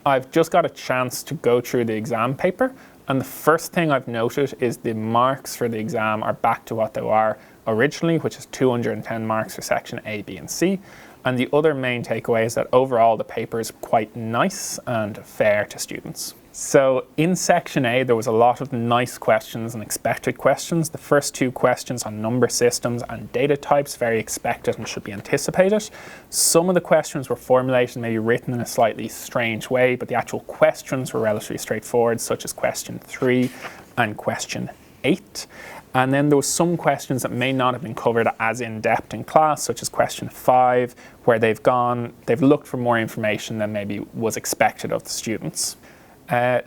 I've just got a chance to go through the exam paper, and the first thing I've noted is the marks for the exam are back to what they were originally, which is 210 marks for section A, B and C. And the other main takeaway is that overall the paper is quite nice and fair to students. So in section A, there was a lot of nice questions and expected questions. The first two questions on number systems and data types, very expected and should be anticipated. Some of the questions were formulated, maybe written in a slightly strange way, but the actual questions were relatively straightforward, such as question 3 and question 8. And then there were some questions that may not have been covered as in depth in class, such as question 5, where they've looked for more information than maybe was expected of the students.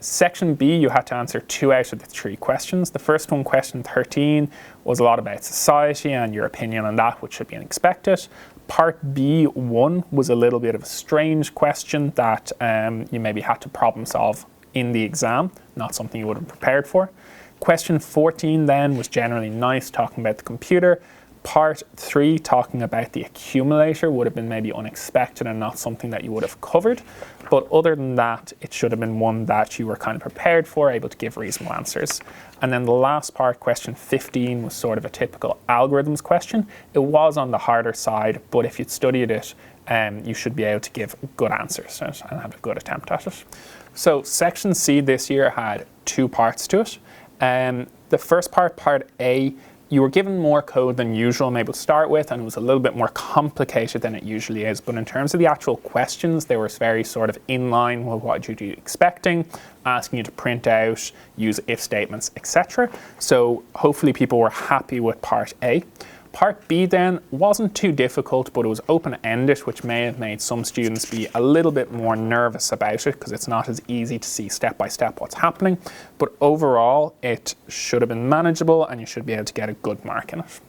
Section B, you had to answer 2 out of the 3 questions. The first one, question 13, was a lot about society and your opinion on that, which should be expected. Part B1 was a little bit of a strange question that you maybe had to problem solve in the exam, not something you would have prepared for. Question 14 then was generally nice, talking about the computer. Part 3, talking about the accumulator, would have been maybe unexpected and not something that you would have covered. But other than that, it should have been one that you were kind of prepared for, able to give reasonable answers. And then the last part, question 15, was sort of a typical algorithms question. It was on the harder side, but if you'd studied it, you should be able to give good answers and have a good attempt at it. So section C this year had 2 parts to it. The first part, part A, you were given more code than usual maybe to start with, and it was a little bit more complicated than it usually is. But in terms of the actual questions, they were very sort of in line with what you'd be expecting, asking you to print out, use if statements, etc. So hopefully people were happy with part A. Part B then wasn't too difficult, but it was open-ended, which may have made some students be a little bit more nervous about it because it's not as easy to see step by step what's happening. But overall, it should have been manageable and you should be able to get a good mark in it.